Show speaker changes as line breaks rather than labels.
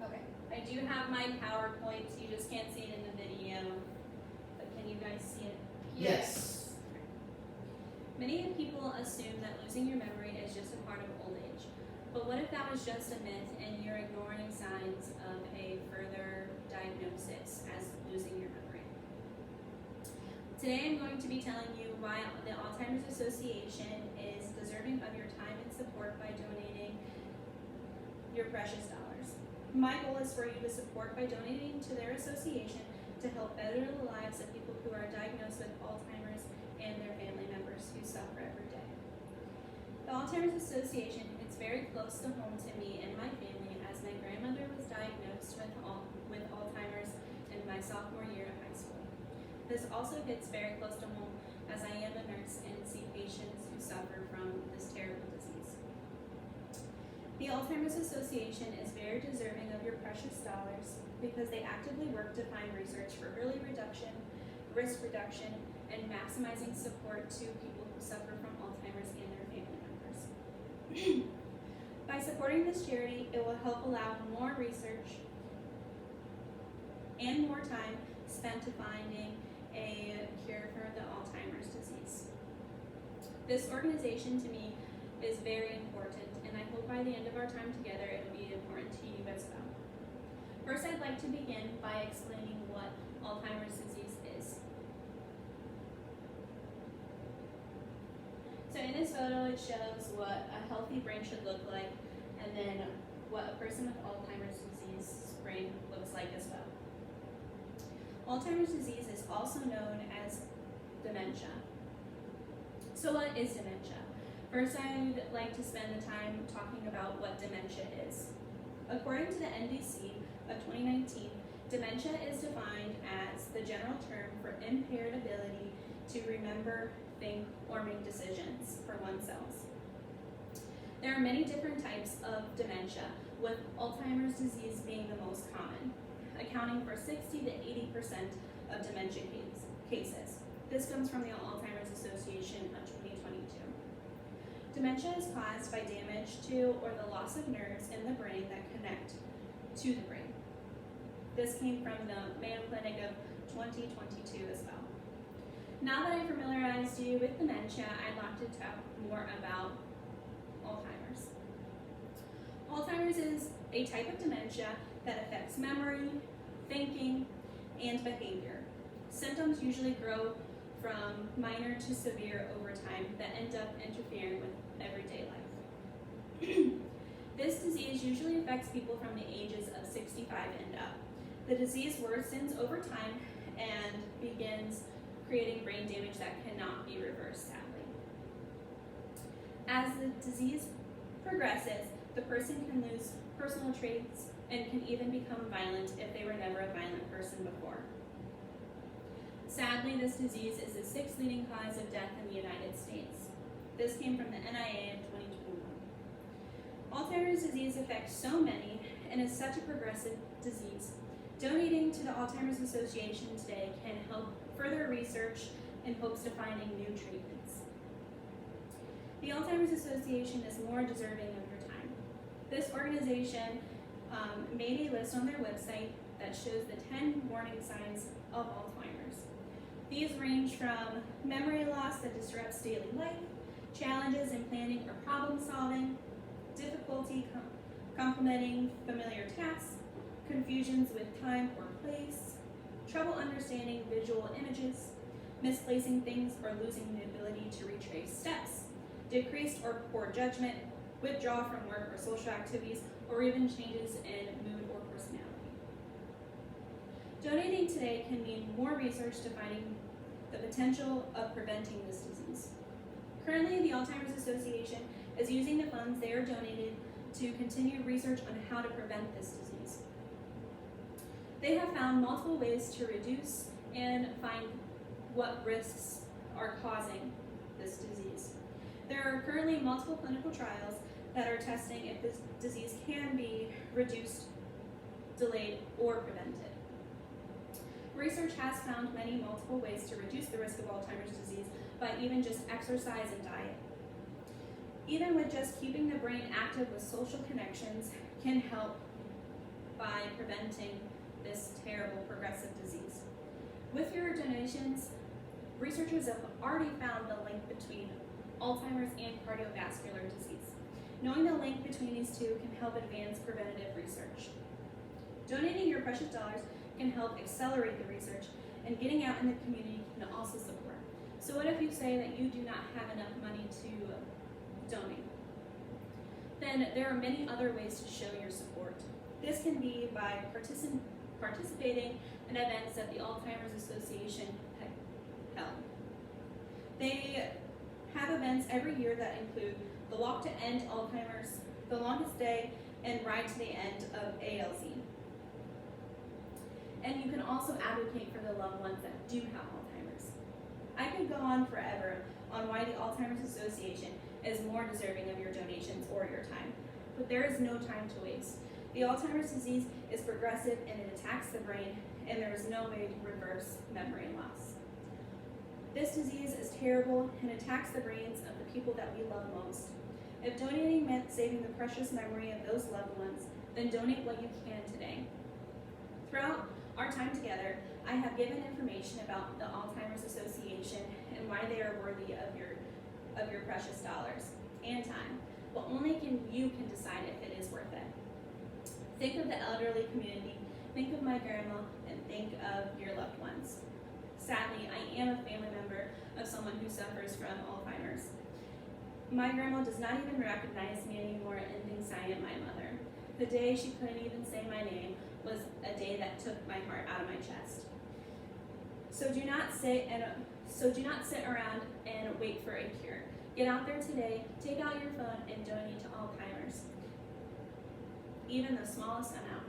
Okay, I do have my PowerPoint, you just can't see it in the video, but can you guys see it?
Yes.
Many people assume that losing your memory is just a part of old age. But what if that was just a myth and you're ignoring signs of a further diagnosis as losing your memory? Today I'm going to be telling you why the Alzheimer's Association is deserving of your time and support by donating your precious dollars. My goal is for you to support by donating to their association to help better the lives of people who are diagnosed with Alzheimer's and their family members who suffer every day. The Alzheimer's Association hits very close to home to me and my family as my grandmother was diagnosed with Alzheimer's in my sophomore year of high school. This also hits very close to home as I am a nurse and see patients who suffer from this terrible disease. The Alzheimer's Association is very deserving of your precious dollars because they actively work to find research for early reduction, risk reduction, and maximizing support to people who suffer from Alzheimer's and their family members. By supporting this charity, it will help allow more research and more time spent to finding a cure for the Alzheimer's disease. This organization to me is very important, and I hope by the end of our time together it will be important to you as well. First, I'd like to begin by explaining what Alzheimer's disease is. So in this photo, it shows what a healthy brain should look like, and then what a person with Alzheimer's disease brain looks like as well. Alzheimer's disease is also known as dementia. So what is dementia? First, I'd like to spend the time talking about what dementia is. According to the NDC of 2019, dementia is defined as the general term for impaired ability to remember, think, or make decisions for oneself. There are many different types of dementia, with Alzheimer's disease being the most common, accounting for 60 to 80% of dementia cases. This comes from the Alzheimer's Association of 2022. Dementia is caused by damage to or the loss of nerves in the brain that connect to the brain. This came from the Mayo Clinic of 2022 as well. Now that I familiarized you with dementia, I'd like to talk more about Alzheimer's. Alzheimer's is a type of dementia that affects memory, thinking, and behavior. Symptoms usually grow from minor to severe over time that end up interfering with everyday life. This disease usually affects people from the ages of 65 and up. The disease worsens over time and begins creating brain damage that cannot be reversed, sadly. As the disease progresses, the person can lose personal traits and can even become violent if they were never a violent person before. Sadly, this disease is the sixth leading cause of death in the United States. This came from the NIA in 2021. Alzheimer's disease affects so many and is such a progressive disease. Donating to the Alzheimer's Association today can help further research in hopes of finding new treatments. The Alzheimer's Association is more deserving of your time. This organization made a list on their website that shows the 10 warning signs of Alzheimer's. These range from memory loss that disrupts daily life, challenges in planning or problem solving, difficulty complementing familiar tasks, confusions with time or place, trouble understanding visual images, misplacing things or losing the ability to retrace steps, decreased or poor judgment, withdrawal from work or social activities, or even changes in mood or personality. Donating today can mean more research to finding the potential of preventing this disease. Currently, the Alzheimer's Association is using the funds they are donated to continue research on how to prevent this disease. They have found multiple ways to reduce and find what risks are causing this disease. There are currently multiple clinical trials that are testing if this disease can be reduced, delayed, or prevented. Research has found multiple ways to reduce the risk of Alzheimer's disease by even just exercise and diet. Even with just keeping the brain active with social connections can help by preventing this terrible progressive disease. With your donations, researchers have already found the link between Alzheimer's and cardiovascular disease. Knowing the link between these two can help advance preventative research. Donating your precious dollars can help accelerate the research, and getting out in the community can also support. So what if you say that you do not have enough money to donate? Then there are many other ways to show your support. This can be by participating in events that the Alzheimer's Association held. They have events every year that include the Walk to End Alzheimer's, the Longest Day, and Ride to the End of ALZ. And you can also advocate for the loved ones that do have Alzheimer's. I could go on forever on why the Alzheimer's Association is more deserving of your donations or your time, but there is no time to waste. The Alzheimer's disease is progressive and it attacks the brain, and there is no way to reverse memory loss. This disease is terrible and attacks the brains of the people that we love most. If donating meant saving the precious memory of those loved ones, then donate what you can today. Throughout our time together, I have given information about the Alzheimer's Association and why they are worthy of your precious dollars and time, but only you can decide if it is worth it. Think of the elderly community, think of my grandma, and think of your loved ones. Sadly, I am a family member of someone who suffers from Alzheimer's. My grandma does not even recognize me anymore and thinks I am my mother. The day she couldn't even say my name was a day that took my heart out of my chest. So do not sit around and wait for a cure. Get out there today, take out your phone, and donate to Alzheimer's. Even the smallest amount